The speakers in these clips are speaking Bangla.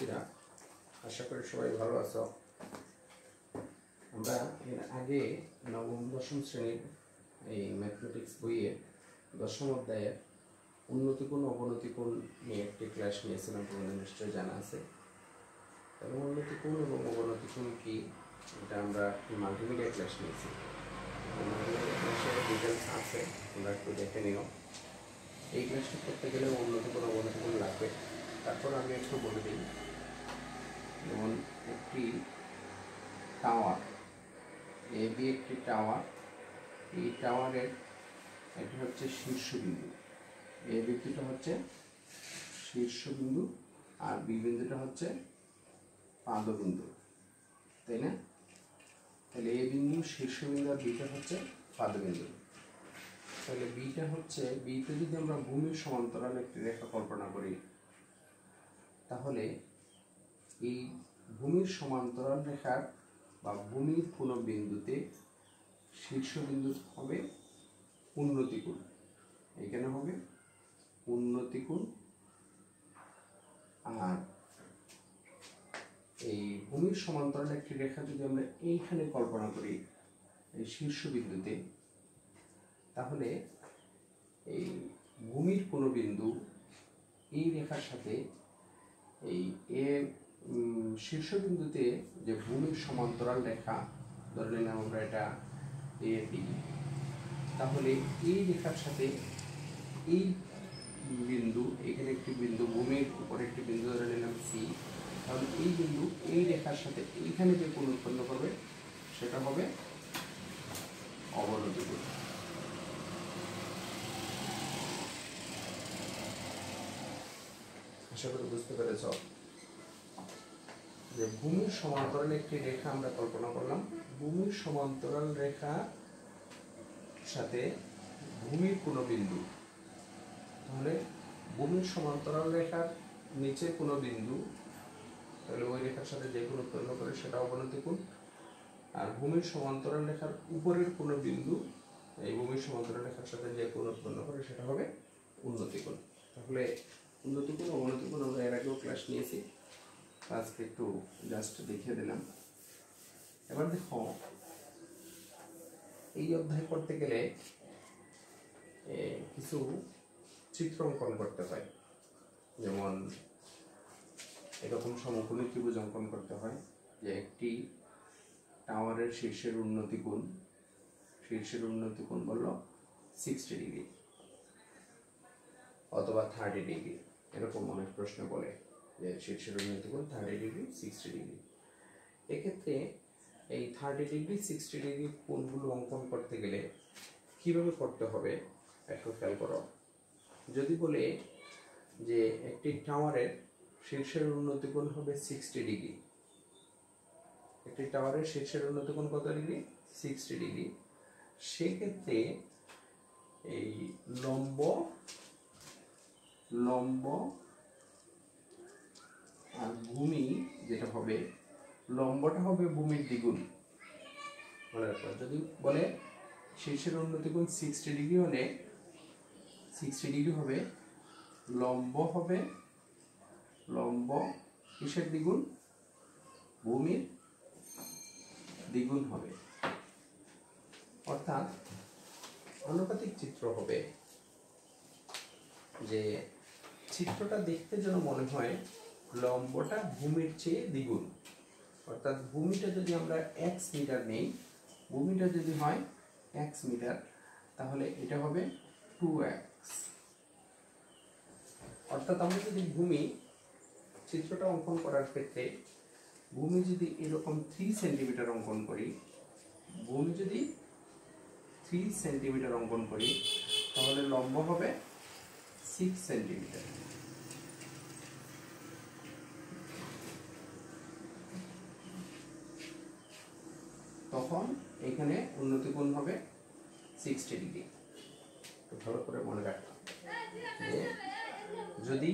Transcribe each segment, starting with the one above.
শিক্ষার্থীরা, আশা করি সবাই ভালো আছো। আমরা এর আগে নবম দশম শ্রেণীর এই ম্যাথমেটিক্স বইয়ের দশম অধ্যায়ের উন্নতি কোণ অবনতি কোণ নিয়ে একটি ক্লাস নিয়েছিলাম, তোমাদের নিশ্চয়ই জানা আছে। এবং উন্নতি কোণ এবং অবনতি কোণ কি, এটা আমরা মাল্টিমিডিয়া ক্লাস নিয়েছি। মাল্টিমিডিয়া ক্লাসের ডিটেলস আছে, তোমরা একটু দেখে নিও। এই ক্লাসটা করতে গেলে উন্নতি কোণ অবনতি কোণ লাগবে। তারপর আমি একটু বলে দিই, যেমন একটি টাওয়ার এ বি, একটি টাওয়ার, এই টাওয়ারের এটা হচ্ছে শীর্ষবিন্দু, এ বিন্দুটা হচ্ছে শীর্ষবিন্দু আর বি বিন্দুটা হচ্ছে পাদবিন্দু, তাই না? তাহলে এ বিন্দু শীর্ষবিন্দু আর বিটা হচ্ছে পাদবিন্দু। তাহলে বিটা হচ্ছে, বিতে যদি আমরা ভূমির সমান্তরাল একটি রেখা কল্পনা করি, তাহলে এই ভূমির সমান্তরাল রেখার বা ভূমির কোনো বিন্দুতে শীর্ষবিন্দু হবে উন্নতি কোণ, এখানে হবে উন্নতি কোণ। আর এই ভূমির সমান্তরাল একটি রেখা যদি আমরা এইখানে কল্পনা করি এই শীর্ষবিন্দুতে, তাহলে এই ভূমির কোনো বিন্দু এই রেখার সাথে এই শীর্ষবিন্দুতে যে ভূমির সমান্তরাল রেখা, ধরে নিলাম আমরা এটা এ বি, তাহলে এই রেখার সাথে এই বিন্দু, এখানে একটি বিন্দু, ভূমির উপরে একটি বিন্দু ধরে নিলাম সি, তাহলে এই বিন্দু এই রেখার সাথে এইখানে যে কোণ উৎপন্ন করবে সেটা হবে অবনতি কোণ। আশা করি বুঝতে পেরেছ যে ভূমির সমান্তরাল একটি রেখা আমরা কল্পনা করলাম, ভূমির সমান্তরাল রেখা সাথে ভূমির কোনো বিন্দু, তাহলে ভূমির সমান্তরাল রেখার নিচে কোনো বিন্দু, তাহলে ওই রেখার সাথে যে কোণ উৎপন্ন করে সেটা অবনতি কোণ। আর ভূমির সমান্তরাল রেখার উপরের কোনো বিন্দু, এই ভূমির সমান্তরাল রেখার সাথে যে কোণ উৎপন্ন করে সেটা হবে উন্নতি কোণ। তাহলে উন্নতি কোণ অবনতি কোণ আমরা এর আগেও ক্লাস নিয়েছি, আজকে একটু জাস্ট দেখিয়ে দিলাম। এবার দেখো, এই অধ্যায় করতে গেলে কিছু চিত্র অঙ্কন করতে হয়, যেমন এরকম সমকোণী ত্রিভুজ অঙ্কন করতে হয় যে একটি টাওয়ারের শীর্ষের উন্নতি কোণ, শীর্ষের উন্নতি কোণ বলল 60 ডিগ্রি অথবা 30 ডিগ্রি, এরকম অনেক প্রশ্ন বলে যে শীর্ষের উন্নতি কোণ 30 ডিগ্রি 60 ডিগ্রি। এক্ষেত্রে এই 30 ডিগ্রি 60 ডিগ্রি কোণগুলো অঙ্কন করতে গেলে কিভাবে করতে হবে একটু খেয়াল করো। যদি বলে যে একটি টাওয়ারের শীর্ষের উন্নতি কোণ হবে 60 ডিগ্রি, একটি টাওয়ারের শীর্ষের উন্নতি কোণ কত ডিগ্রি? 60 ডিগ্রি। সেক্ষেত্রে এই লম্ব আর ভূমি যেটা হবে, লম্বটা হবে ভূমির দ্বিগুণ। যদি বলে শীর্ষের উন্নতি কোণ 60 ডিগ্রি হলে 60 ডিগ্রি হবে, লম্ব কিসের দ্বিগুণ? ভূমির দ্বিগুণ হবে। অর্থাৎ আনুপাতিক চিত্র হবে, যে চিত্রটা দেখতে যেন মনে হয় লম্বটা ভূমির চেয়ে দ্বিগুণ। অর্থাৎ ভূমিটা যদি আমরা x মিটার নেই, ভূমিটা যদি হয় x মিটার, তাহলে এটা হবে 2x। অর্থাৎ আমরা যদি ভূমি চিত্রটা অঙ্কন করার ক্ষেত্রে ভূমি যদি এরকম 3 সেন্টিমিটার অঙ্কন করি, ভূমি যদি 3 সেন্টিমিটার অঙ্কন করি, তাহলে লম্ব হবে 6 সেন্টিমিটার। তখন এখানে উন্নতি কোণ হবে 60 ডিগ্রি। ভালো করে মনে রাখলাম যে যদি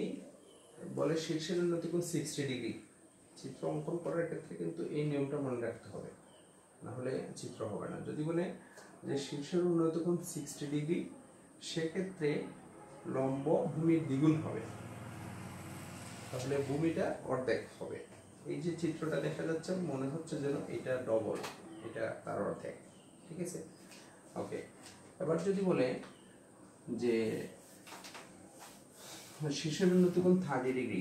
বলে শীর্ষের উন্নতি কোণ 60 ডিগ্রি, চিত্র অঙ্কন করার ক্ষেত্রে কিন্তু এই নিয়মটা মনে রাখতে হবে, না হলে চিত্র হবে না। যদি বলে যে শীর্ষের উন্নতি কোণ 60 ডিগ্রি, সেক্ষেত্রে লম্ব ভূমির দ্বিগুণ হবে। তাহলে ভূমিটা অর্ধেক হবে। এই যে চিত্রটা দেখা যাচ্ছে মনে হচ্ছে যেন এটা ডবল, এটা তার অর্ধেক। ঠিক আছে, ওকে। এবার যদি বলে যে শীর্ষের উন্নতিকোণ 30 ডিগ্রি,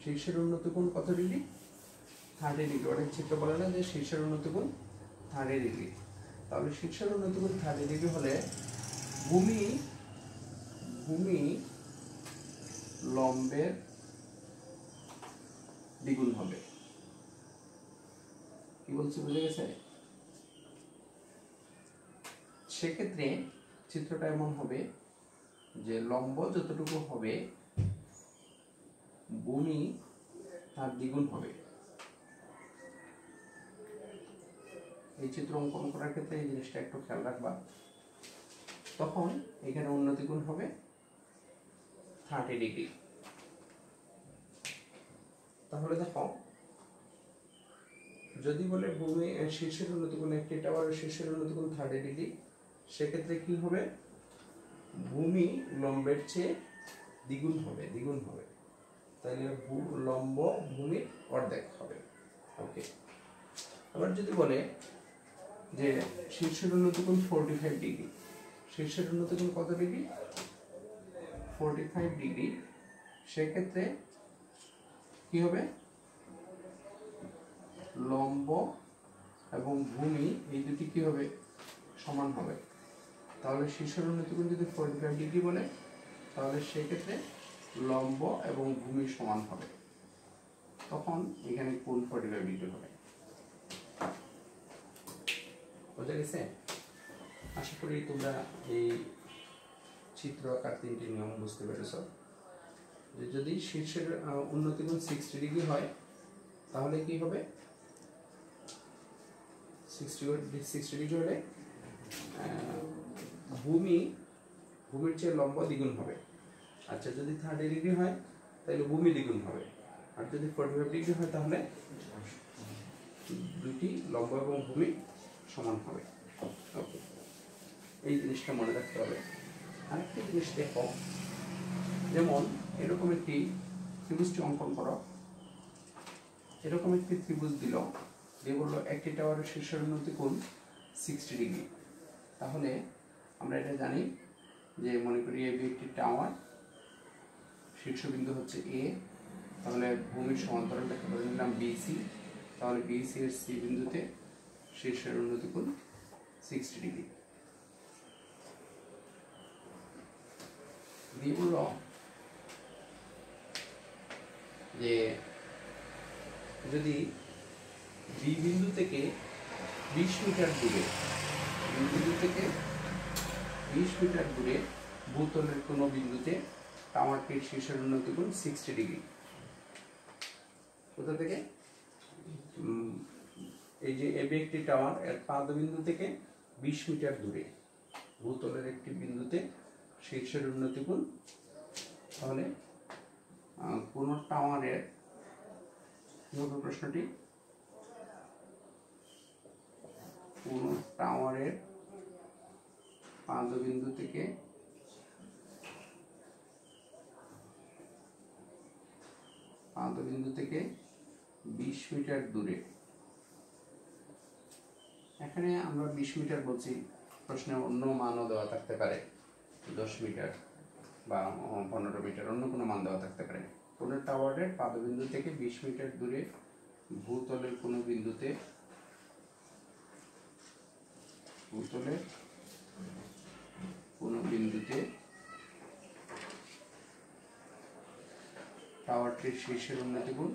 শীর্ষের উন্নতিকোণ কত ডিগ্রি? 30 ডিগ্রি। অনেক চিত্র বলে না যে শীর্ষের উন্নতিকোণ 30 ডিগ্রি। তাহলে শীর্ষের উন্নতিকোণ 30 ডিগ্রি হলে ভূমি লম্বের দ্বিগুণ হবে। কি বলছি বুঝে গেছে? সেক্ষেত্রে চিত্রটা এমন হবে যে লম্ব যতটুকু হবে ভূমি তার দ্বিগুণ হবে। এই চিত্র অঙ্কন করার ক্ষেত্রে এই জিনিসটা একটু খেয়াল রাখবা। তখন এখানে উন্নতিকোণ হবে 30 ডিগ্রি। তাহলে দেখো, যদি বলে ভূমি শীর্ষের উন্নতিকোণ, একটি টাওয়ারের শীর্ষের উন্নতিকোণ 30 ডিগ্রি, সেক্ষেত্রে কি হবে? ভূমি লম্বের চেয়ে দ্বিগুণ হবে, তাহলে লম্ব ভূমির অর্ধেক হবে। ওকে। আবার যদি বলে যে শীর্ষের উন্নতিকোণ 45 ডিগ্রি, শীর্ষের উন্নতিকোণ কত ডিগ্রি? 45 ডিগ্রি। সেক্ষেত্রে কি হবে? লম্ব এবং ভূমি এই দুটি কি হবে? সমান হবে। তাহলে শীর্ষের উন্নতিকোণ যদি 45 ডিগ্রি বলে, তাহলে সেক্ষেত্রে লম্ব এবং ভূমি সমান হবে। তখন এখানে কোণ 45 ডিগ্রি হবে। বোঝা গেছে? আশা করি তোমরা এই চিত্র আঁকার 3টি নিয়ম বুঝতে পেরেছ। যে যদি শীর্ষের উন্নতিকোণ 60 ডিগ্রি হয়, তাহলে কি হবে? 60 ডিগ্রি হলে ভূমির চেয়ে লম্ব দ্বিগুণ হবে। আচ্ছা, যদি 30 ডিগ্রি হয় তাহলে ভূমি দ্বিগুণ হবে। আর যদি 45 ডিগ্রি হয় তাহলে দুটি লম্ব এবং ভূমি সমান হবে। ওকে, এই জিনিসটা মনে রাখতে হবে। আরেকটি জিনিস দেখো, যেমন এরকম একটি ত্রিভুজটি অঙ্কন করো। এরকম একটি ত্রিভুজ দিল, যে বললো একটি টাওয়ারের শীর্ষের উন্নতিকোণ 60 ডিগ্রি। তাহলে আমরা এটা জানি যে, মনে করি এ বি একটি টাওয়ার, শীর্ষবিন্দু হচ্ছে এ, তাহলে ভূমির সমান্তরাল রেখা ধরে নিলাম বিসি। তাহলে বিসি এর সি বিন্দুতে শীর্ষের উন্নতিকোণ 60 ডিগ্রি। দিয়ে বলল যে যদি বি বিন্দু থেকে 20 মিটার দূরে, ভূতলের কোনো বিন্দুতে টাওয়ারটির শীর্ষের উন্নতিকোণ 60 ডিগ্রি। কোথা থেকে? এই যে এবি একটি টাওয়ার, এর পাদবিন্দু থেকে 20 মিটার দূরে ভূতলের একটি বিন্দুতে শীর্ষের উন্নতিকোণ। তাহলে কোন টাওয়ারের, প্রশ্নটি, কোন টাওয়ারের পাদবিন্দু থেকে 20 মিটার দূরে। এখানে আমরা 20 মিটার বলছি, প্রশ্নে অন্য মানও দেওয়া থাকতে পারে, 10 মিটার বা 15 মিটার, অন্য কোনো মান দেওয়া থাকতে পারে। কোনো টাওয়ারের পাদবিন্দু থেকে 20 মিটার দূরে ভূতলের কোনো বিন্দুতে, টাওয়ারটির শীর্ষের উন্নতিকোণ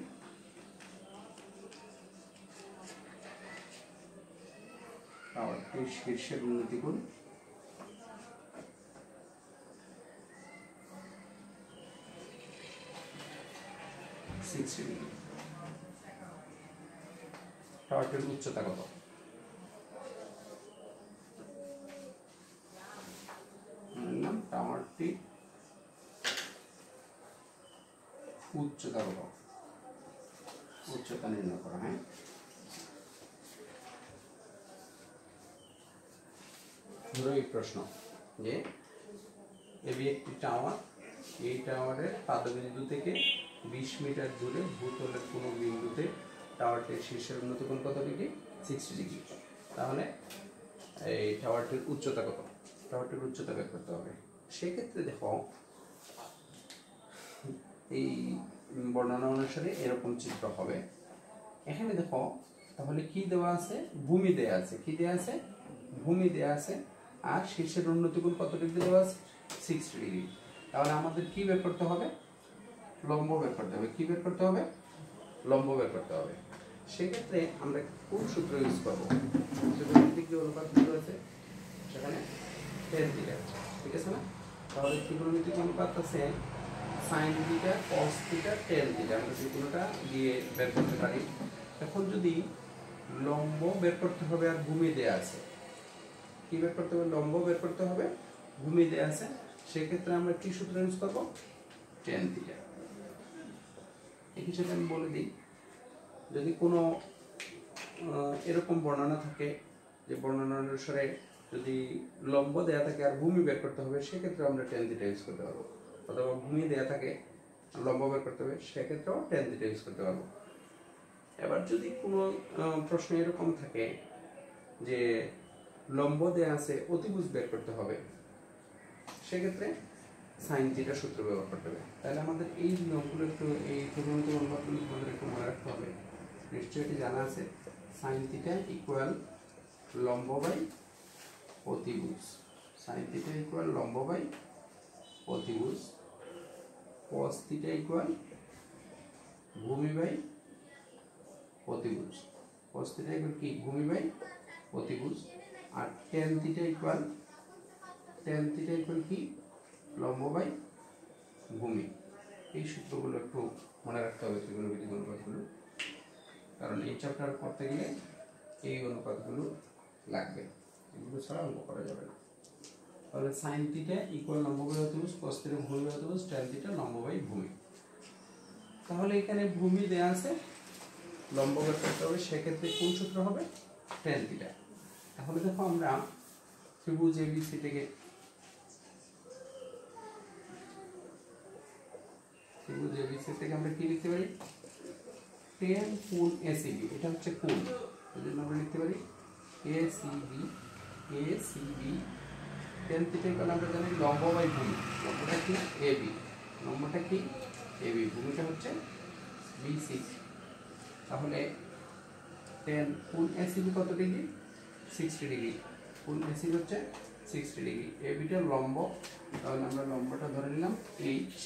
60 ডিগ্রি। টাওয়ারটির উচ্চতা কত? টাওয়ারটি উচ্চতা কত? উচ্চতা নির্ণয় করা। হ্যাঁ, ধরো এই প্রশ্ন যে এবি একটি টাওয়ার, এই টাওয়ারের পাদবিন্দু থেকে 20 মিটার দূরে ভূতলের কোনো বিন্দুতে টাওয়ারটির শীর্ষের উন্নত কোণ কত ডিগ্রি? 60 ডিগ্রি। তাহলে এই টাওয়ারটির উচ্চতা কত? টাওয়ারটির উচ্চতা বের করতে হবে। সেক্ষেত্রে দেখো এই বর্ণনা অনুসারে এরকম চিত্র হবে। এখানে দেখো তাহলে কি দেওয়া আছে? ভূমি দেয়া আছে। কি দেয়া আছে? ভূমি দেয়া আছে। আর শীর্ষের উন্নতি কোণ কত ডিগ্রি দেওয়া আছে? 60 ডিগ্রি। তাহলে আমাদের কি বের করতে হবে? লম্ব বের করতে হবে। কি বের করতে হবে? লম্ব বের করতে হবে। সেক্ষেত্রে আমরা কোন সূত্র ইউজ করবো? ত্রিকোণমিতিক যে অনুপাতগুলো আছে সেখানে tan থিটা, ঠিক আছে না? তাহলে ত্রিকোণমিতিক অনুপাত আছে sin theta cos theta tan theta, আমরা যে কোনোটা দিয়ে বের করতে পারি। এখন যদি লম্ব বের করতে হবে আর ভূমি দেয়া আছে, কি বের করতে হবে? লম্ব বের করতে হবে, ভূমি দেয়া আছে। সেক্ষেত্রে আমরা কি সূত্র ইউজ করবো? tan theta. এই হিসেবে আমি বলে দিই, যদি কোনো এরকম বর্ণনা থাকে যে বর্ণনা অনুসারে যদি লম্ব দেয়া থাকে আর ভূমি বের করতে হবে, সেক্ষেত্রে আমরা tan থিটা ইউজ করতে পারবো। অথবা ভূমি দেয়া থাকে লম্ব বের করতে হবে, সেক্ষেত্রেও tan থিটা ইউজ করতে পারবো। এবার যদি কোনো প্রশ্ন এরকম থাকে যে লম্ব দেয়া আছে অতিভুজ বের করতে হবে, সেক্ষেত্রে sin থিটা সূত্র ব্যবহার করতে হবে। তাহলে আমাদের এই নিয়মগুলো একটু, এই ত্রিকোণমিতিক অনুপাতগুলো আমাদের একটু মনে রাখতে হবে। নিশ্চয়ই এটি জানা আছে, sin থিটা ইকুয়াল লম্ব বাই অতিভুজ। sin থিটা ইকুয়াল লম্ব বাই অতিভুজ। cos থিটা ইকুয়াল ভূমি বাই অতিভুজ। cos থিটা ইকুয়াল কি? ভূমি বাই অতিভুজ। আর tan থিটা ইকুয়াল কি? লম্ব বাই ভূমি। এই সূত্রগুলো একটু মনে রাখতে হবে, ত্রিকোণমিতিক অনুপাতগুলো, কারণ এই চ্যাপ্টার পড়তে গেলে এই অনুপাতগুলো লাগবে, এগুলো ছাড়া অঙ্ক করা যাবে না। তাহলে sin থিটা ইকুয়াল লম্ব বাই অতিভুজ, cos থিটা ভূমি বাই অতিভুজ, tan থিটা লম্ব বাই ভূমি। তাহলে এখানে ভূমি দেয়া আছে, লম্ব বের করতে হবে, সেক্ষেত্রে কোন সূত্র হবে? tan theta. তাহলে দেখো আমরা ত্রিভুজ ABC থেকে আমরা কি লিখতে পারি? tan কোণ ACB, এটা হচ্ছে কোণ, এজন্য আমরা লিখতে পারি ACB tan থিটা ইকুয়াল আমরা জানি লম্ব বাই ভূমি। লম্বটা কি? AB, লম্বটা কি? AB, ভূমিটা হচ্ছে BC। তাহলে tan কোণ ACB কত ডিগ্রি? 60 ডিগ্রি। কোণ ACB হচ্ছে 60 ডিগ্রি। AB টা লম্ব, তাহলে আমরা লম্বটা ধরে নিলাম h,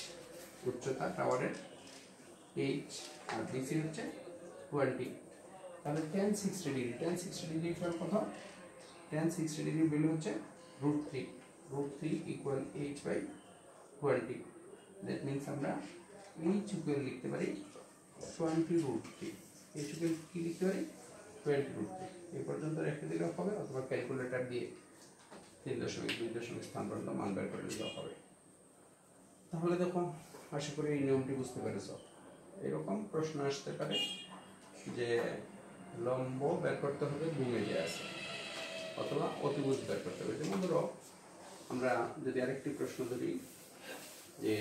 উচ্চতা টাওয়ারের h, আর BC হচ্ছে 20। তাহলে tan 60 degree, tan 60 degree equal কত? tan 60 ডিগ্রি ভ্যালু হচ্ছে √3। √3 equal h by 20। That means আমরা h ইকুয়াল লিখতে পারি 20√3। h ইকুয়াল কি লিখতে পারি? 20√3। এই পর্যন্ত রেখে দিলে হবে, অথবা ক্যালকুলেটর দিয়ে 3.2 স্থান পর্যন্ত মান বের করে দিলেও হবে। তাহলে দেখো, আশা করি এই নিয়মটি বুঝতে পেরেছো। এরকম প্রশ্ন আসতে পারে যে লম্ব বের করতে হবে, ভূমি দেয়া আছে, অথবা অতিভুজ বের করতে হবে। যেমন ধরো আমরা যদি আরেকটি প্রশ্ন ধরি যে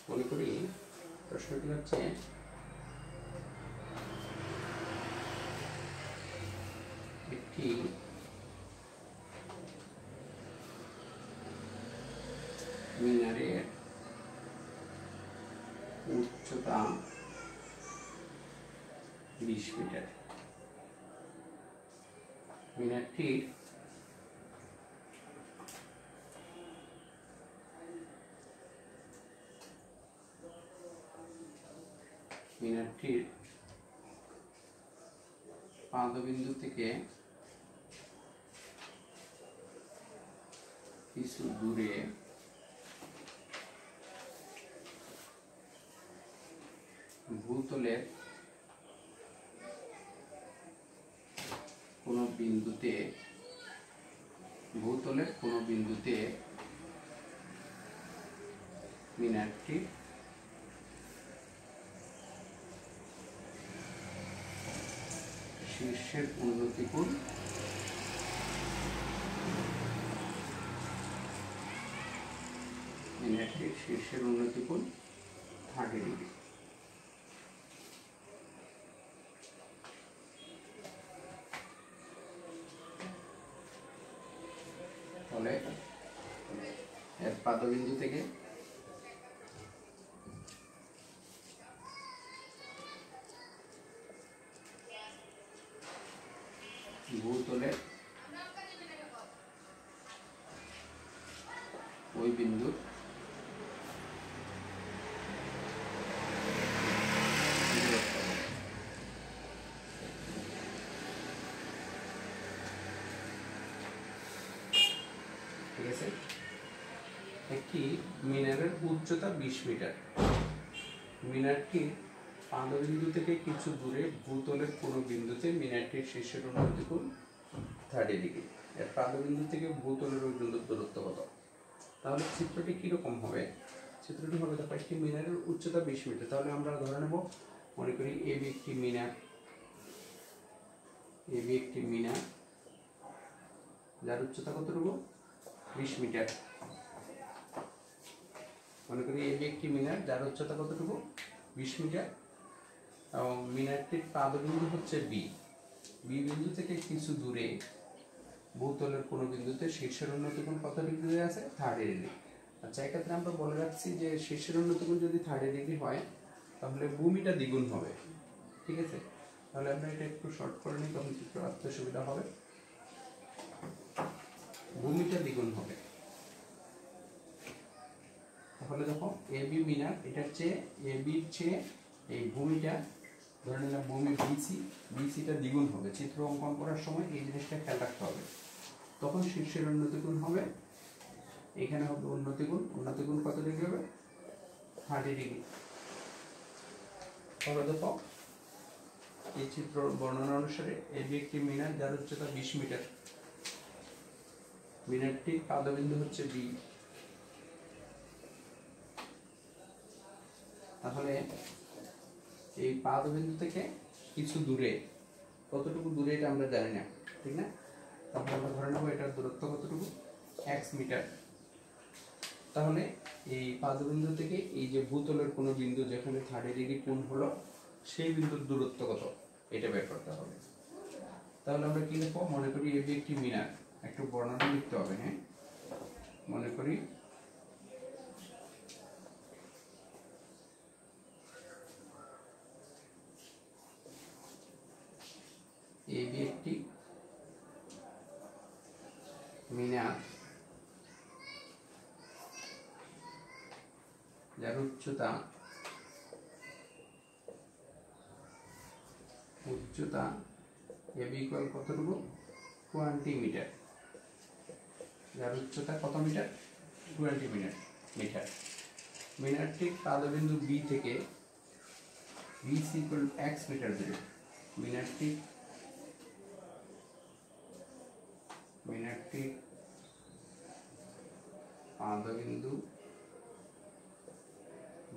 মনে করি প্রশ্নটি হচ্ছে একটি মিনারের উচ্চতা 20 মিটার। মিনারটির পাদবিন্দু থেকে কিছু দূরে ভূতলের কোনো বিন্দুতে মিনারটি শীর্ষের উন্নতি কোণ মিনারটির শীর্ষের উন্নতি কোণ 30 ডিগ্রি। তাহলে এর পাদবিন্দু থেকে ভূতলের ওই বিন্দু ঠিক আছে। একটি মিনারের উচ্চতা 20 মিটার। মিনারটির পাদবিন্দু থেকে কিছু দূরে ভূতলের কোনো বিন্দুতে মিনারটির শীর্ষের উন্নতি কোণ 30 ডিগ্রি। এর পাদবিন্দু থেকে ভূতলের ওই বিন্দুর দূরত্ব কত? তাহলে চিত্রটি কিরকম হবে? চিত্রটি হবে, দেখো একটি মিনারের উচ্চতা 20 মিটার। তাহলে আমরা ধরে নেব, মনে করি এবি একটি মিনার, এবি একটি মিনার যার উচ্চতা কতটুকু? 20 মিটার। মনে করি এবি একটি মিনার যার উচ্চতা কতটুকু? 20 মিটার। এবং মিনারটির পাদবিন্দু হচ্ছে বি। বি বিন্দু থেকে কিছু দূরে ভূতলের কোনো বিন্দুতে শীর্ষের উন্নতি কোণ কত ডিগ্রি আছে? 30 ডিগ্রি। আচ্ছা, এক্ষেত্রে আমরা বলে রাখছি যে শীর্ষের উন্নতি কোণ যদি 30 ডিগ্রি হয় তাহলে ভূমিটা দ্বিগুণ হবে। ঠিক আছে, তাহলে আমরা এটা একটু শর্ট করে নিই, তখন চিত্র আঁকতে সুবিধা হবে। ভূমিটা দ্বিগুণ হবে। তাহলে দেখো এবি মিনার, এটার চেয়ে এবির চেয়ে এই ভূমিটা, ধরে নিলাম ভূমি বিসি, বিসিটা দ্বিগুণ হবে। চিত্র অঙ্কন করার সময় এই জিনিসটা খেয়াল রাখতে হবে। তখন শীর্ষের উন্নতি কোণ হবে, এখানে হবে উন্নতি কোণ। উন্নতি কোণ কত ডিগ্রি হবে? 30 ডিগ্রি। তাহলে দেখো এই চিত্র বর্ণনা অনুসারে এবি একটি মিনার যার উচ্চতা 20 মিটার। মিনারটির পাদবিন্দু হচ্ছে বি। তাহলে এই পাদবিন্দু থেকে কিছু দূরে, কতটুকু দূরে এটা আমরা জানি না, ঠিক না? তাহলে আমরা ধরে নেব এটার দূরত্ব কতটুকু? x metre. তাহলে এই পাদবিন্দু থেকে এই যে ভূতলের কোনো বিন্দু যেখানে 30 ডিগ্রি কোণ হলো সেই বিন্দুর দূরত্ব কত, এটা বের করতে হবে। তাহলে আমরা কি লিখব? মনে করি এবি একটি মিনার, একটু বর্ণনা লিখতে হবে। হ্যাঁ, মনে করি এবি একটি মিনার যার উচ্চতা এবি ইকুয়াল কতটুকু? 20 মিটার। যার উচ্চতা কত মিটার? 20 মিটার। মিনারটির পাদবিন্দু বি থেকে বিসি ইকুয়াল x মিটার দূরে। মিনারটির পাদবিন্দু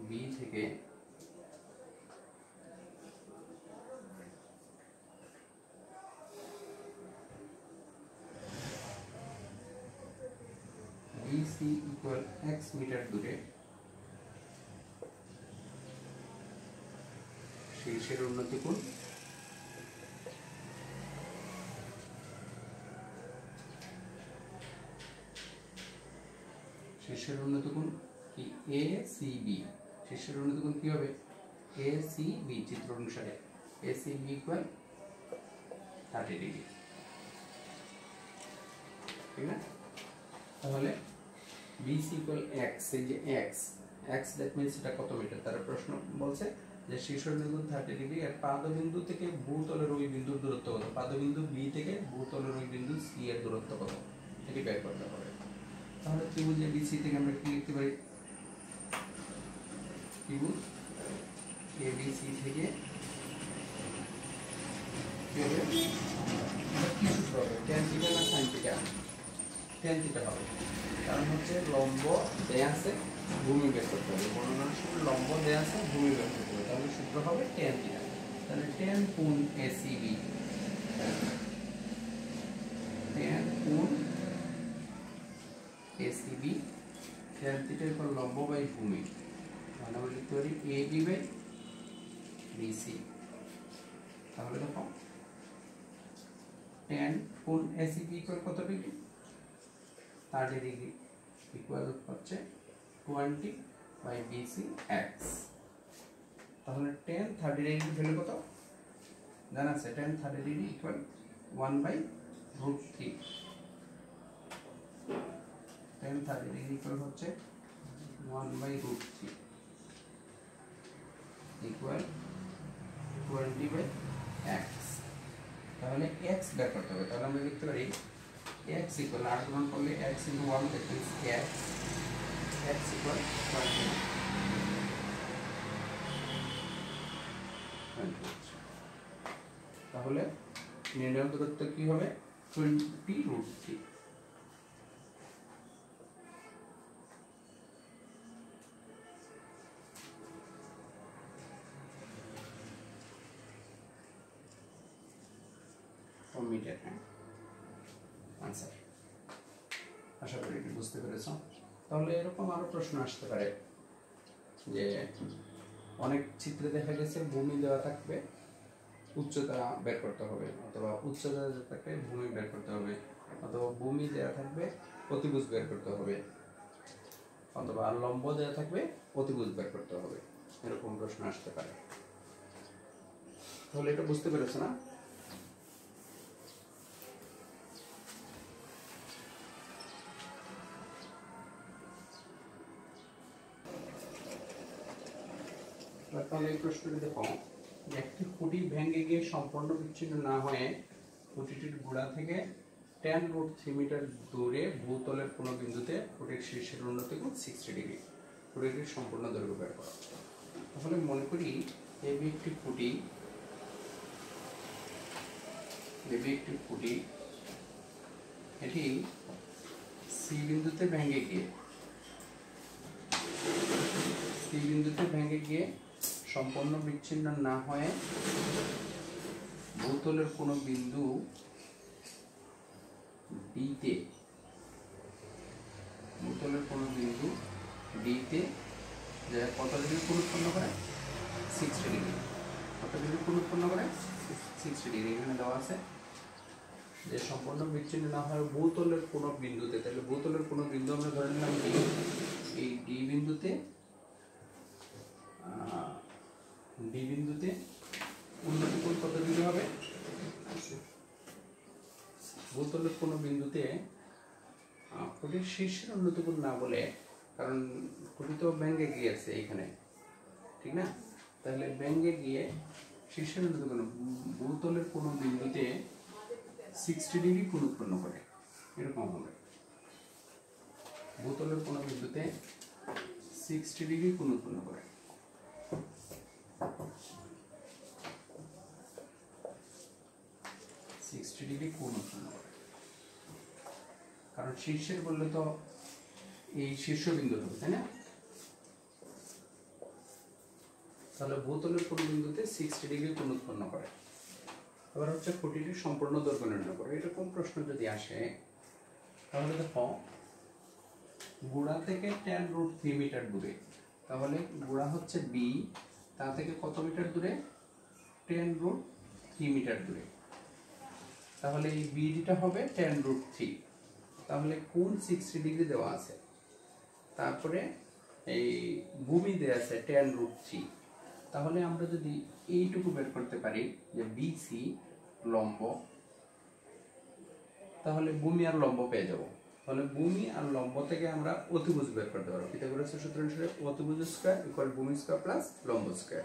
বি থেকে বিসি ইকুয়াল x মিটার দূরে শীর্ষের উন্নতি কোণ কি? এ সি বি। শীর্ষের উন্নতি কোণ কি হবে? A C B. চিত্র অনুসারে A C B equal 30 degree, ঠিক না? তাহলে বিসি ইকুয়াল x, এই যে x দ্যাট মিন্স এটা কত মিটার? তার প্রশ্ন বলছে যে শীর্ষের বিন্দু 30 ডিগ্রি, আর পাদবিন্দু থেকে ভূতলের ওই বিন্দুর দূরত্ব কত? পাদবিন্দু বি থেকে ভূতলের ওই বিন্দু সি এর দূরত্ব কত, এটি বের করতে হবে। তাহলে ত্রিভুজ এবিসি থেকে আমরা কি লিখতে পারি? ত্রিভুজ এবিসি থেকে কি হবে? কি সূত্র হবে? tan থিটা না sin থিটা? tan থিটা হবে। কারণ হচ্ছে লম্ব দেয়া আছে, ভূমি বের করতে হবে। বর্ণনার সময় লম্ব দেয়া আছে, ভূমি বের করতে হবে। তাহলে সূত্র হবে tan থিটা। তাহলে tan কোণ ACB ACB tan theta equal লম্ব বাই ভূমি, মানে আমরা লিখতে পারি এবি বাই বিসি। তাহলে দেখো tan কোণ এসিবি ইকুয়াল কত ডিগ্রি? 30 ডিগ্রি ইকুয়াল হচ্ছে 20 বাই বিসি এক্স। তাহলে tan 30 ডিগ্রি ভ্যালু কত জানা আছে? tan 30 degree equal 1/√3। tan 30 degree equal হচ্ছে 1/√3 ইকুয়াল 20/x। তাহলে x বের করতে হবে। তাহলে আমরা লিখতে পারি x ইকুয়াল r গুণন করলে x * 1 that means x equal 20। তাহলে নির্ণয় দূরত্ব কি হবে? 20√3। মিটার। হ্যাঁ, আনসার। আশা করি এটি বুঝতে পেরেছ। তাহলে এরকম আরো প্রশ্ন আসতে পারে যে অনেক চিত্রে দেখা গেছে ভূমি দেওয়া থাকবে, উচ্চতা বের করতে হবে, অথবা উচ্চতা দেওয়া থাকবে ভূমি বের করতে হবে, অথবা ভূমি দেওয়া থাকবে অতিভুজ বের করতে হবে, অথবা লম্ব দেওয়া থাকবে অতিভুজ বের করতে হবে। এরকম প্রশ্ন আসতে পারে। তাহলে এটা বুঝতে পেরেছ না? তাহলে এই প্রশ্নটি দেখো, একটি খুঁটি ভেঙে গিয়ে সম্পূর্ণ বিচ্ছিন্ন না হয়ে খুঁটিটির গোড়া থেকে tan√3 মিটার দূরে ভূতলের কোনো বিন্দুতে খুঁটির শীর্ষের উন্নতি কোণ 60 ডিগ্রি, খুঁটিটির সম্পূর্ণ দৈর্ঘ্য বের করা। তাহলে মনে করি এবি একটি খুঁটি, এটি সি বিন্দুতে ভেঙে গিয়ে সম্পূর্ণ বিচ্ছিন্ন না হয়ে ভূতলের কোনো বিন্দু ডিতে যে কত ডিগ্রি কোণ উৎপন্ন করে? 60 ডিগ্রি। কত ডিগ্রি কোণ উৎপন্ন করে? 60 ডিগ্রি। এখানে দেওয়া আছে যে সম্পূর্ণ বিচ্ছিন্ন না হয় ভূতলের কোনো বিন্দুতে। তাহলে ভূতলের কোনো বিন্দু আমরা ধরে নিলাম এই ডি বিন্দুতে উন্নতি কোণ কত ডিগ্রি হবে? ভূতলের কোনো বিন্দুতে খুঁটির শীর্ষের উন্নতি কোণ না বলে, কারণ খুঁটি তো ভেঙে গিয়েছে এখানে, ঠিক না? তাহলে ভেঙে গিয়ে শীর্ষের উন্নতি কোণ ভূতলের কোনো বিন্দুতে 60 ডিগ্রি কোণ উৎপন্ন করে, এরকম হবে। ভূতলের কোনো বিন্দুতে 60 ডিগ্রি কোণ উৎপন্ন করে। কারণ শীর্ষের বললে তো এই শীর্ষবিন্দু হবে, তাই না? তাহলে ভূতলের কোন বিন্দুতে 60 ডিগ্রি কোণ উৎপন্ন করে। এবার হচ্ছে খুঁটিটির সম্পূর্ণ দৈর্ঘ্য নির্ণয় করে। এরকম প্রশ্ন যদি আসে তাহলে দেখো গোড়া থেকে tan√3 মিটার দূরে, তাহলে গোড়া হচ্ছে বি, তা থেকে কত মিটার দূরে? tan√3 মিটার দূরে। তাহলে এই বিডিটা হবে tan√3। তাহলে কোণ 60 ডিগ্রি দেওয়া আছে, তারপরে এই ভূমি দেওয়া আছে tan√3। তাহলে আমরা যদি এইটুকু বের করতে পারি যে বিসি লম্ব, তাহলে ভূমি আর লম্ব পেয়ে যাব। তাহলে ভূমি আর লম্ব থেকে আমরা অতিভুজ বের করতে পারবো। পিথাগোরাসের সূত্র অনুসারে অতিভুজ স্কয়ার ইকুয়াল ভূমি স্কয়ার প্লাস লম্ব স্কয়ার।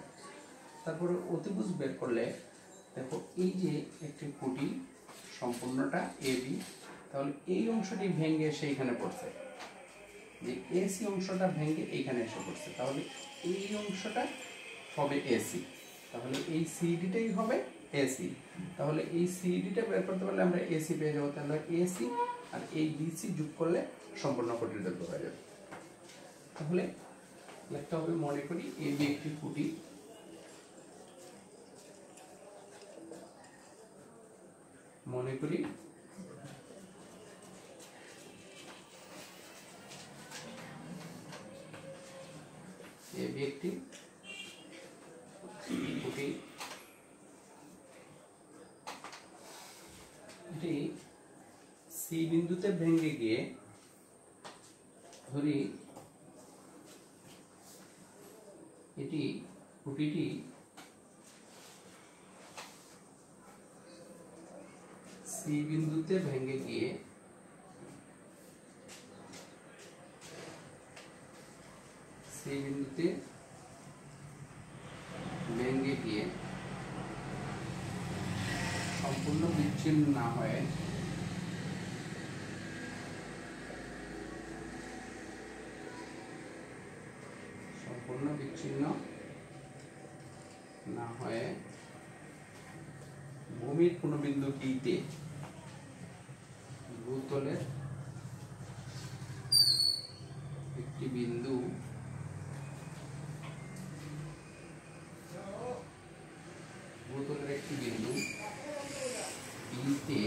তারপরে অতিভুজ বের করলে দেখো এই যে একটি খুঁটি সম্পূর্ণটা এবি, তাহলে এই অংশটি ভেঙে এসে এখানে পড়ছে, যে এসি অংশটা ভেঙে এইখানে এসে পড়ছে, তাহলে এই অংশটা হবে এসি। তাহলে এই সিডিটাই হবে এসি। তাহলে এই সিডিটা বের করতে পারলে আমরা এসি পেয়ে যাবো। তাহলে এসি আর এই বিসি যোগ করলে সম্পূর্ণ খুঁটির দৈর্ঘ্য হয়ে যাবে। তাহলে একটা হবে, মনে করি এবি একটি খুঁটি, মনে করি সি বিন্দুতে ভেঙে গিয়ে ধরি এটি খুঁটিটি সি বিন্দুতে ভেঙে গিয়ে সম্পূর্ণ বিচ্ছিন্ন না হয়ে ভূমির কোন বিন্দু টিতে ভূতলের একটি বিন্দু বিতে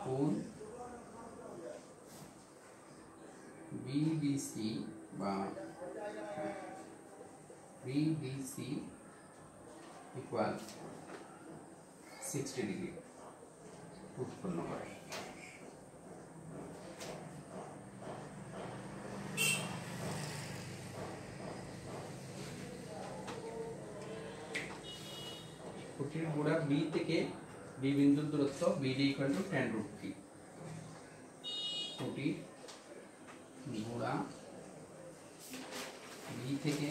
কোণ বিবিসি বা বিবিসি ইকুয়াল 60 ডিগ্রি উৎপন্ন করে। খুঁটির গোড়া বি থেকে বি বিন্দুর দূরত্ব বিডি ইকুয়াল টু 10√3। খুঁটির গোড়া বি থেকে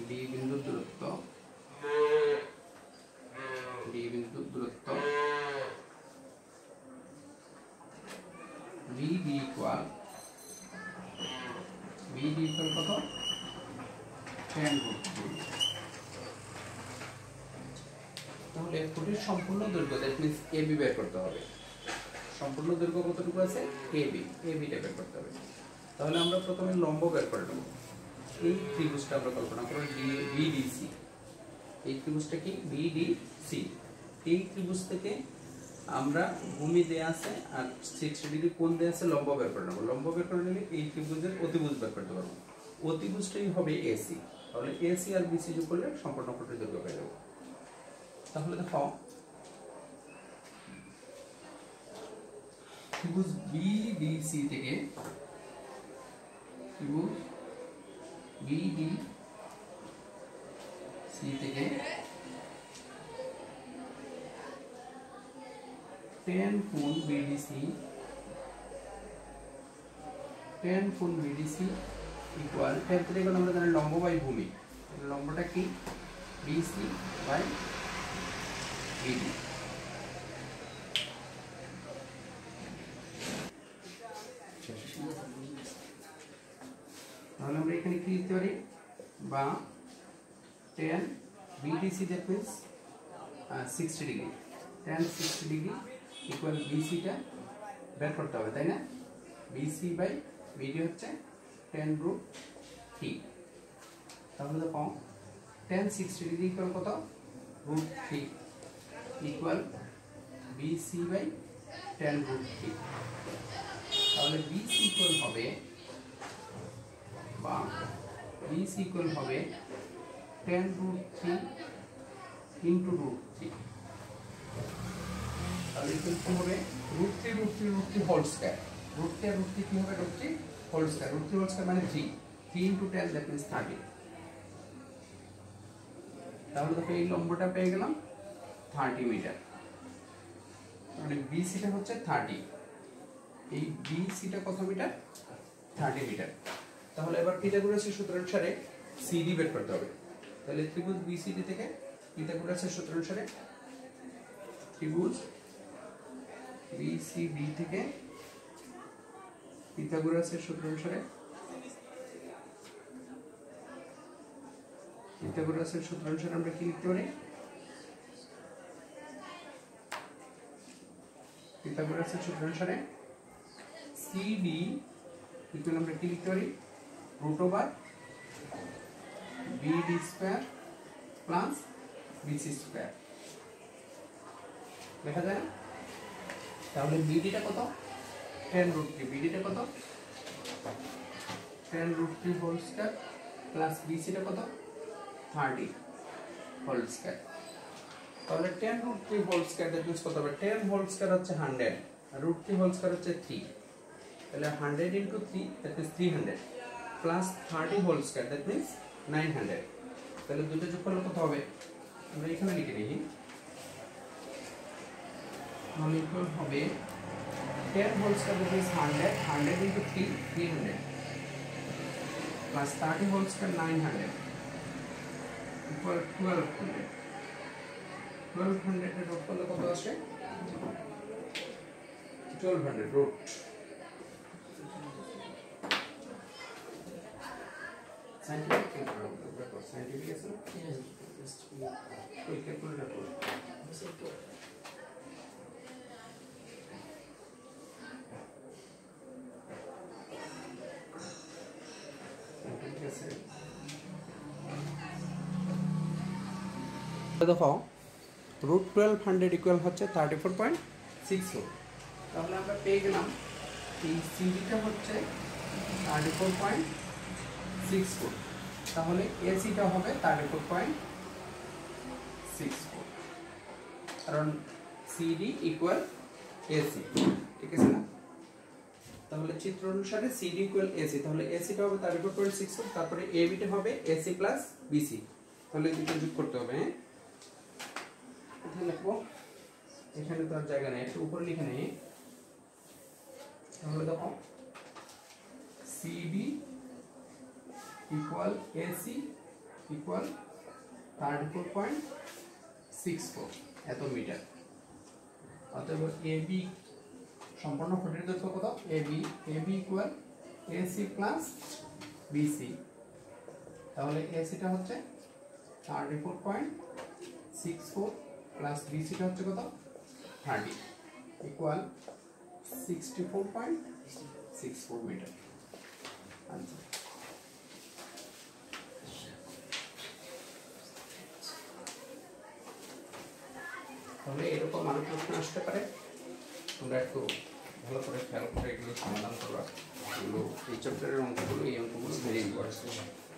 বি বিন্দুর দূরত্ব বিডি ইকুয়াল কত? 10√3। তাহলে খুঁটির সম্পূর্ণ দৈর্ঘ্য, দ্যাট মিন্স এবি বের করতে হবে। সম্পূর্ণ দৈর্ঘ্য কতটুকু আছে? এবিটা বের করতে হবে। তাহলে আমরা প্রথমে লম্ব বের করে নেব। এই ত্রিভুজটা আমরা কল্পনা করব বিডিসি। এই ত্রিভুজটা কি? বিডিসি। এই ত্রিভুজ থেকে আমরা ভূমি দেয়া আছে আর 60 ডিগ্রি কোণ দেয়া আছে, লম্ব বের করে নেব। লম্ব বের করে নিলে এই ত্রিভুজের অতিভুজ বের করতে পারবো। অতিভুজটাই হবে এসি। তাহলে এসি আর বিসি যোগ করলে সম্পূর্ণ খুঁটির দৈর্ঘ্য পেয়ে যাব। তাহলে দেখো ত্রিভুজ বিডিসি থেকে 10 কোণ বিডিসি ইকুয়াল 10 থেকে কোণ আমরা জানি লম্ব বাই ভূমি। লম্বটা কি? BC by BD. তাহলে আমরা এখানে কি লিখতে পারি? বা 10 BDC, that means 60 degree. 10 60 degree equal বিসিটা বের করতে হবে, তাই না? বিসি বাই বিডি হচ্ছে 10√3। তাহলে দেখো 10 60 ডিগ্রি ইকুয়াল কত? √3 ইকুয়াল বিসি বাই 10√3। তাহলে বিসি ইকুয়াল হবে বা বিসি ইকুয়াল হবে 10√3 ইন্টু √3। তাহলে ইকুয়াল কি হবে? √3 হোল স্কয়ার। √3 আর √3 কি হবে? √3 হোল স্কয়ার। √3 হোল স্কয়ার মানে 3 ইন্টু 10, দ্যাট মিন্স 30। তাহলে দেখো এই লম্বটা পেয়ে গেলাম 30 মিটার। মানে বিসিটা হচ্ছে 30। এই বিসিটা কত মিটার? 30 মিটার। তাহলে এবার পিথাগোরাসের সূত্র অনুসারে সিডি বের করতে হবে। তাহলে ত্রিভুজ বিসিডি থেকে পিথাগোরাসের সূত্র অনুসারে ত্রিভুজ বিসিডি থেকে পিথাগোরাসের সূত্র অনুসারে আমরা কি লিখতে পারি? পিথাগোরাসের সূত্র অনুসারে সিডি ইকুয়াল আমরা কি লিখতে পারি? √BD square plus BC square লেখা যায়। তাহলে বিডিটা কত? 10√3। বিডিটা কত? 10√3 হোল স্কয়ার প্লাস বিসিটা কত? 30 হোল স্কয়ার। তাহলে 10 root 3 whole square that means কত হবে 10 হোল স্কয়ার হচ্ছে 100 আর root 3 হোল স্কয়ার হচ্ছে 3 তাহলে 100 into 3 that is 300 plus 30 whole square that means 900 তাহলে দুটো যোগ করলে কত হবে আমরা এখানে লিখে নিই তাহলে ইকুয়াল হবে 10 whole square that means 100 into 3 300 plus 30 whole square 900 equal 1200 1200 এর রুট করলে কত আসে 1200 রুট সাইন্টিফিক আছে ওই ক্যালকুলেটর করো দেখো রুট 1200 ইকুয়াল হচ্ছে 34.64 তাহলে আমরা পেয়ে গেলাম এই সিডিটা হচ্ছে 34.64 তাহলে এসিটা হবে 34.64 কারণ সিডি ইকুয়াল এসি ঠিক আছে না তাহলে চিত্র অনুসারে সিডি ইকুয়াল এসি তাহলে এসিটা হবে 34.64 তারপরে এবিটা হবে এসি প্লাস বিসি তাহলে দুটো যোগ করতে হবে হ্যাঁ এখানে লিখবো এখানে তো আর জায়গা নেই একটু উপরে লিখে নেই তাহলে দেখো সিডি ইকুয়াল এসি ইকুয়াল 34.64 এত মিটার অতএব এবি সম্পূর্ণ খুঁটির দৈর্ঘ্য কত AB equal AC plus BC তাহলে এসিটা হচ্ছে 34.64 প্লাস বিসিটা হচ্ছে কত 30 ইকুয়াল 64.64 মিটার আনসার তাহলে এরকম আরো প্রশ্ন আসতে পারে তোমরা একটু ভালো করে খেয়াল করে এগুলো সমাধান করবা এগুলো এই চ্যাপ্টারের অঙ্কগুলো এই অঙ্কগুলো ভেরি ইম্পর্টেন্ট